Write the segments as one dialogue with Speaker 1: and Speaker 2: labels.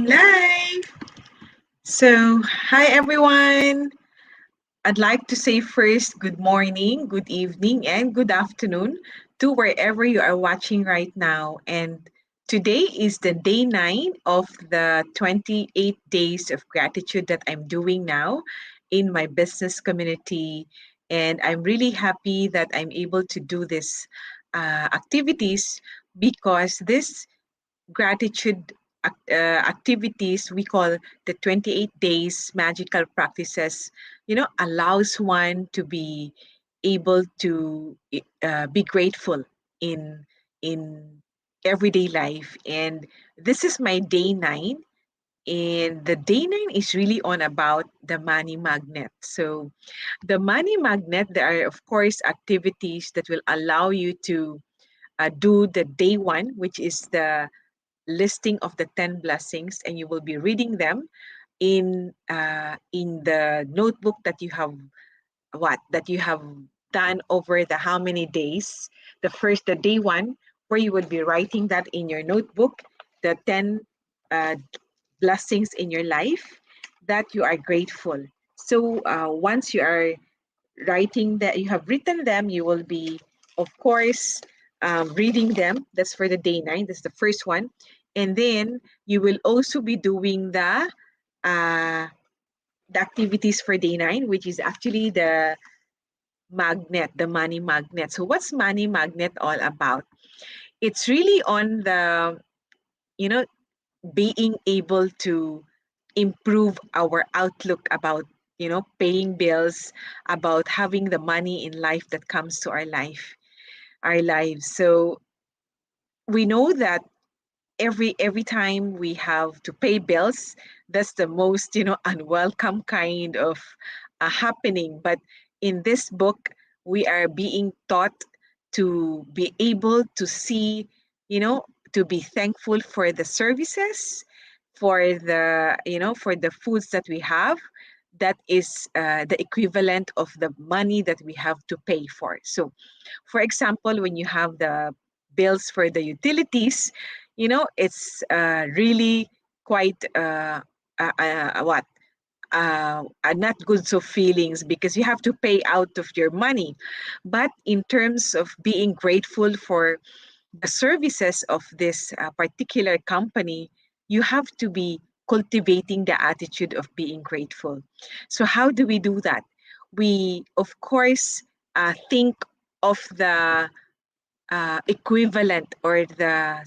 Speaker 1: Going live. So, hi everyone. I'd like to say first good morning, good evening, and good afternoon to wherever you are watching right now. And today is the day 9 of the 28 days of gratitude that I'm doing now in my business community. And I'm really happy that I'm able to do this activities because this gratitude activities we call the 28 days magical practices allows one to be able to be grateful in in everyday life. And this is my day 9, and the day 9 is really on about the money magnet. So the money magnet, there are of course activities that will allow you to do the day 1, which is the listing of the 10 blessings, and you will be reading them in the notebook that you have done over the how many days. The day 1, where you would be writing that in your notebook, the 10 uh, blessings in your life that you are grateful. So once you are writing that, you have written them, you will be of course reading them. That's for the day 9, that's the first one. And then you will also be doing uh, the activities for day 9, which is actually the magnet, the money magnet. So what's money magnet all about? It's really on the, you know being able to improve our outlook about paying bills, about having the money in life that comes to our lives. So we know that every time we have to pay bills, that's the most unwelcome kind of happening. But in this book, we are being taught to be able to see, you know to be thankful for the services, for the foods that we have, that is the equivalent of the money that we have to pay for. So for example, when you have the bills for the utilities, it's really quite what not good so feelings, because you have to pay out of your money. But in terms of being grateful for the services of this particular company, you have to be cultivating the attitude of being grateful. So how do we do that? We of course think of the equivalent, or the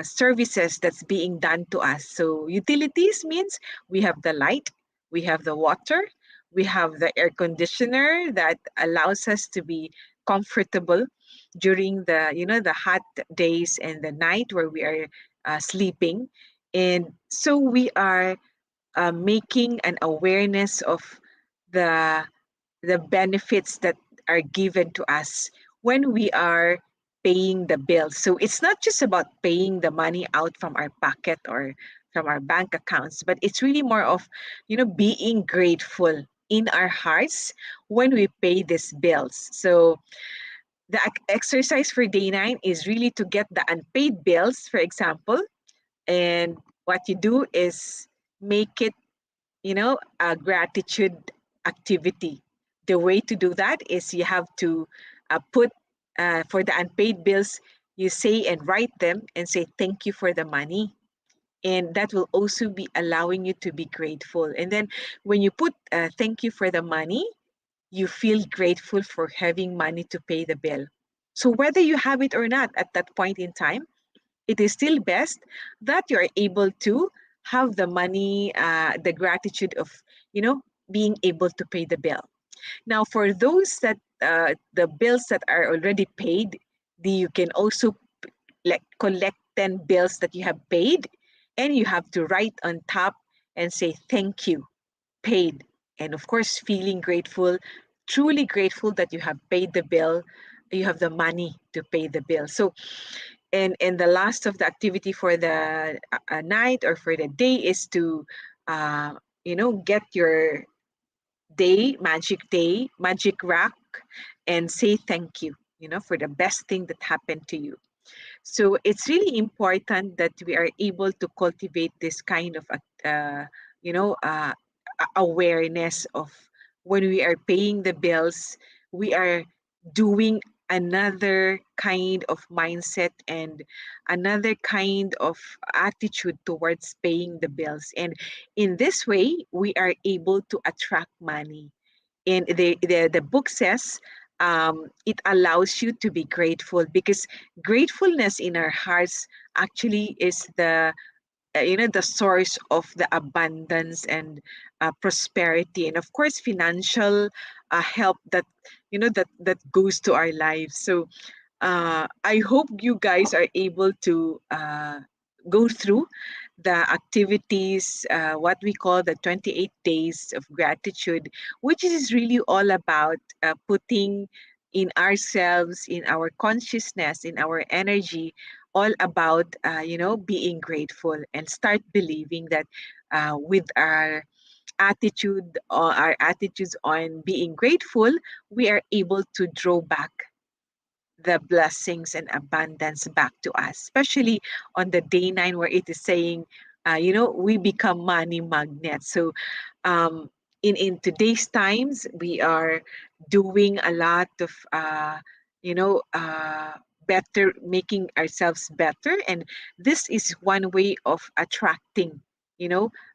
Speaker 1: services that's being done to us. So utilities means we have the light, we have the water, we have the air conditioner that allows us to be comfortable during the hot days and the night where we are sleeping. And so we are making an awareness of the the benefits that are given to us when we are paying the bills. So it's not just about paying the money out from our pocket or from our bank accounts, but it's really more of, being grateful in our hearts when we pay these bills. So the exercise for day 9 is really to get the unpaid bills, for example. And what you do is make it a gratitude activity. The way to do that is you have to put for the unpaid bills, you say and write them and say thank you for the money. And that will also be allowing you to be grateful. And then when you put thank you for the money, you feel grateful for having money to pay the bill. So whether you have it or not at that point in time, it is still best that you're able to have the money, the gratitude of, being able to pay the bill. Now, for those that the bills that are already paid, you can also like collect 10 bills that you have paid, and you have to write on top and say thank you, paid. And of course, feeling grateful, truly grateful that you have paid the bill, you have the money to pay the bill. So and the last of the activity for the night or for the day is to get your magic rack, and say thank you, for the best thing that happened to you. So it's really important that we are able to cultivate this kind of, you know, awareness of when we are paying the bills, we are doing another kind of mindset and another kind of attitude towards paying the bills. And in this way, we are able to attract money. And the book says it allows you to be grateful, because gratefulness in our hearts actually is the the source of the abundance and prosperity, and of course financial help that that goes to our lives. So I hope you guys are able to go through the activities, what we call the 28 days of gratitude, which is really all about putting in ourselves, in our consciousness, in our energy, all about, being grateful, and start believing that with our attitudes on being grateful, we are able to draw back the blessings and abundance back to us, especially on the day nine where it is saying, we become money magnets. So, um, in today's times, we are doing a lot of, you know, uh, better, making ourselves better, and this is one way of attracting,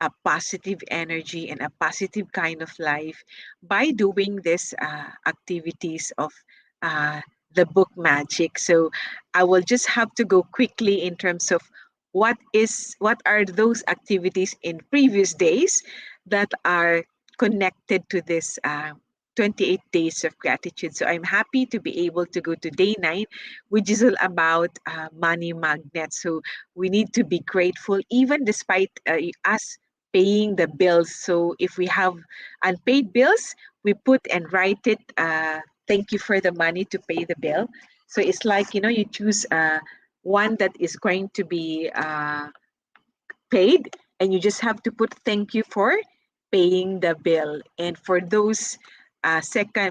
Speaker 1: a positive energy and a positive kind of life by doing these activities of uh, the book magic. So I will just have to go quickly in terms of what are those activities in previous days that are connected to this 28 days of gratitude. So I'm happy to be able to go to day nine, which is all about money magnets. So we need to be grateful even despite us paying the bills. So if we have unpaid bills, we put and write it. Thank you for the money to pay the bill. So it's like, you choose one that is going to be paid, and you just have to put thank you for paying the bill. And for those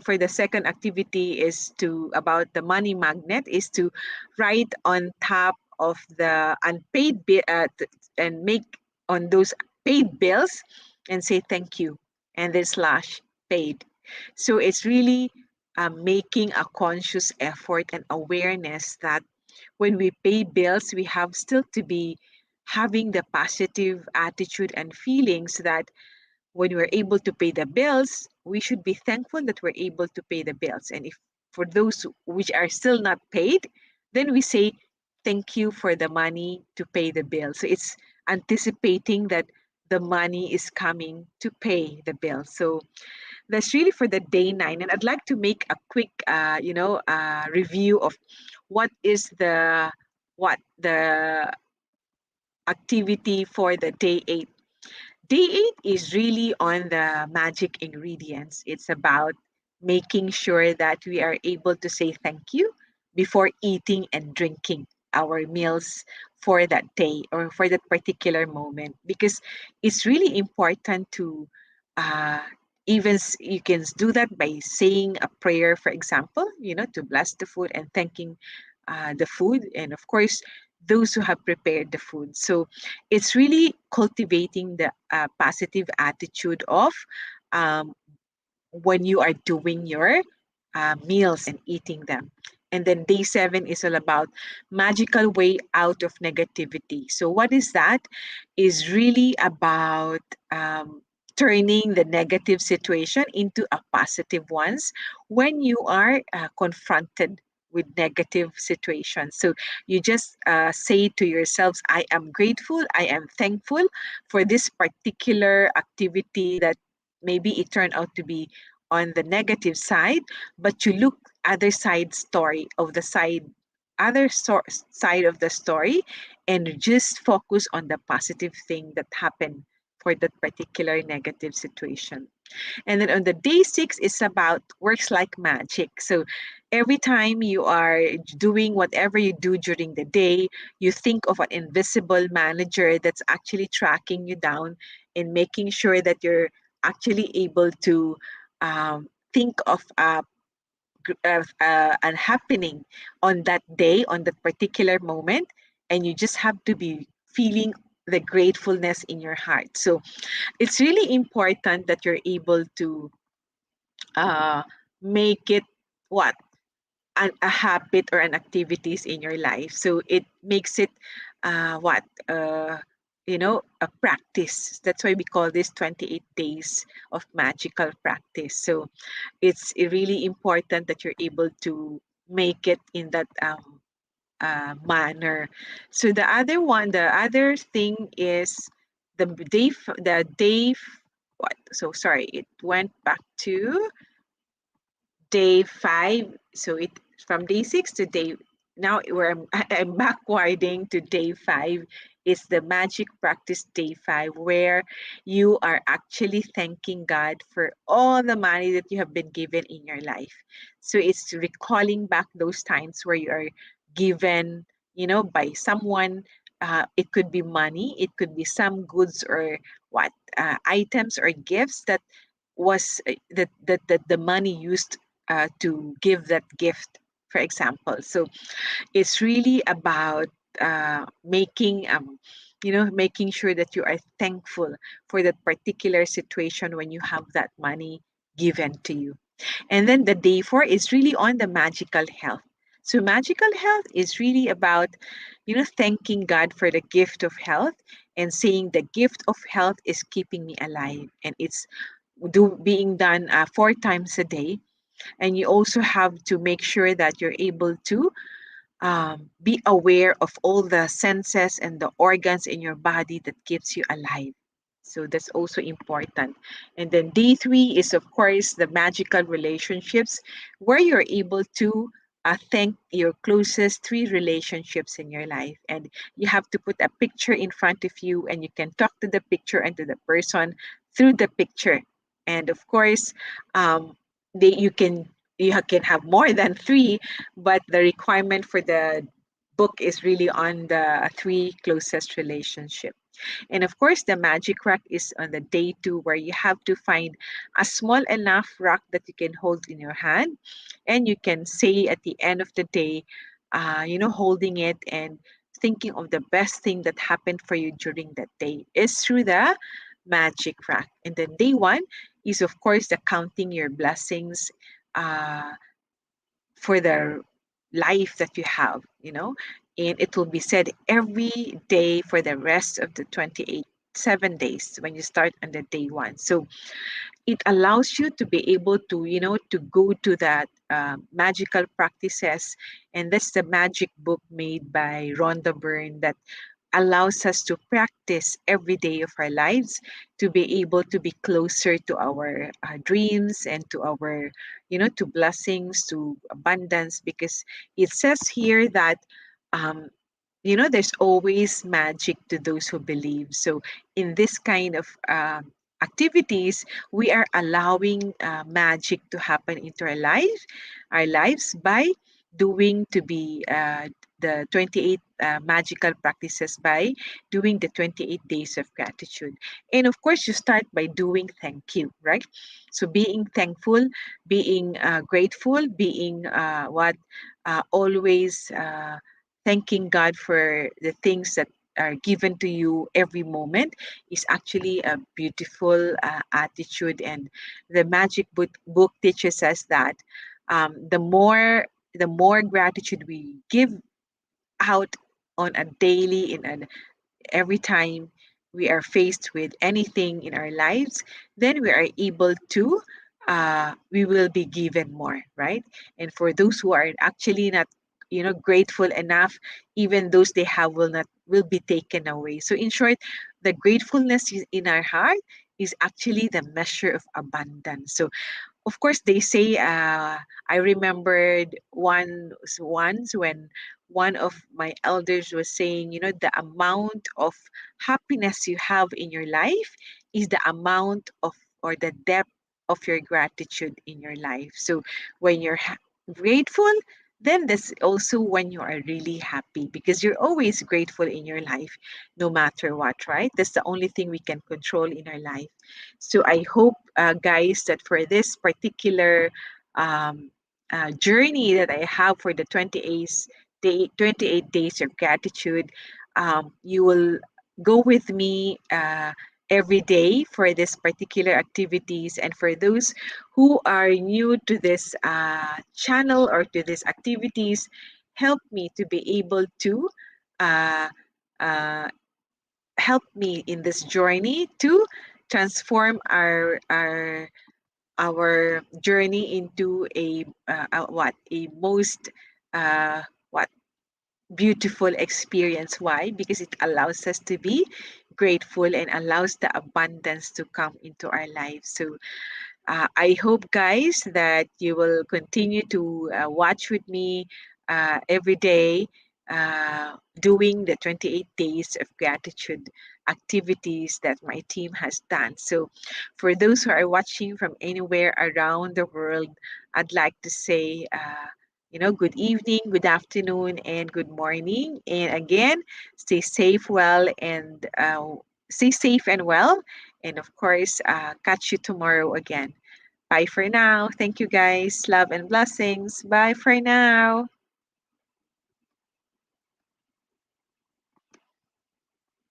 Speaker 1: for the second activity is to about the money magnet is to write on top of the unpaid bill, and make on those paid bills and say thank you, and then slash paid. So it's really making a conscious effort and awareness that when we pay bills, we have still to be having the positive attitude and feelings that when we're able to pay the bills, we should be thankful that we're able to pay the bills. And if for those which are still not paid, then we say thank you for the money to pay the bill. So it's anticipating that the money is coming to pay the bill. So that's really for the day nine. And I'd like to make a quick, review of what is the activity for the day eight. Day eight is really on the magic ingredients. It's about making sure that we are able to say thank you before eating and drinking our meals for that day or for that particular moment, because it's really important to uh, you can do that by saying a prayer, for example, to bless the food and thanking the food, and of course those who have prepared the food. So it's really cultivating the positive attitude of um, when you are doing your meals and eating them. And then day seven is all about magical way out of negativity. So what is that? Is really about turning the negative situation into a positive ones when you are confronted with negative situations. So you just say to yourselves, I am grateful, I am thankful for this particular activity that maybe it turned out to be on the negative side, but you look other side of the story, and just focus on the positive thing that happened for that particular negative situation. And then on the day six is about works like magic. So every time you are doing whatever you do during the day, you think of an invisible manager that's actually tracking you down and making sure that you're actually able to think of a and happening on that day, on that particular moment, and you just have to be feeling the gratefulness in your heart. So it's really important that you're able to uh, make it what a habit or an activities in your life. So it makes it what a practice. That's why we call this 28 days of magical practice. So it's really important that you're able to make it in that manner. So the other thing is what? So sorry, it went back to day 5. So it from day 6 to day now where I'm backwarding to day 5 is the magic practice day 5, where you are actually thanking God for all the money that you have been given in your life. So it's recalling back those times where you are given, by someone. It could be money, it could be some goods or items or gifts that was that the money used to give that gift, for example. So it's really about making sure that you are thankful for that particular situation when you have that money given to you. And then the day 4 is really on the magical health. So magical health is really about, thanking God for the gift of health and saying the gift of health is keeping me alive, and it's being done 4 times a day. And you also have to make sure that you're able to be aware of all the senses and the organs in your body that keeps you alive. So that's also important. And then day 3 is, of course, the magical relationships, where you're able to thank your closest 3 relationships in your life. And you have to put a picture in front of you, and you can talk to the picture and to the person through the picture. And of course, um, you can have more than 3, but the requirement for the book is really on the 3 closest relationship. And of course, the magic rock is on the day 2, where you have to find a small enough rock that you can hold in your hand, and you can say at the end of the day, holding it and thinking of the best thing that happened for you during that day is through the magic rock. And then day 1 is, of course, the counting your blessings. For the life that you have, and it will be said every day for the rest of the 28 7 days when you start on the day 1. So it allows you to be able to to go to that magical practices, and that's the magic book made by Rhonda Byrne that allows us to practice every day of our lives to be able to be closer to our dreams and to our to blessings, to abundance, because it says here that um, there's always magic to those who believe. So in this kind of activities, we are allowing magic to happen into our lives by doing to be the 28 magical practices, by doing the 28 days of gratitude. And of course, you start by doing thank you, right? So being thankful, being grateful, being always thanking God for the things that are given to you every moment is actually a beautiful attitude. And the book teaches us that the more gratitude we give out on a daily, in an every time we are faced with anything in our lives, then we are able to, we will be given more, right? And for those who are actually not, grateful enough, even those they have will be taken away. So in short, the gratefulness in our heart is actually the measure of abundance. So of course they say, I remembered once when one of my elders was saying, the amount of happiness you have in your life is the amount of, or the depth of your gratitude in your life. So when you're grateful, then that's also when you are really happy, because you're always grateful in your life no matter what, right? That's the only thing we can control in our life. So I hope, guys, that for this particular um, journey that I have for the 28 days of gratitude. You will go with me every day for this particular activities. And for those who are new to this channel or to these activities, help me to be able to uh, uh, help me in this journey to transform our journey into a most uh, what beautiful experience. Why? Because it allows us to be grateful and allows the abundance to come into our lives. So I hope, guys, that you will continue to watch with me every day, doing the 28 days of gratitude activities that my team has done. So, for those who are watching from anywhere around the world, I'd like to say, good evening, good afternoon, and good morning. And again, stay safe, well, and stay safe and well. And of course, catch you tomorrow again. Bye for now. Thank you guys. Love and blessings. Bye for now.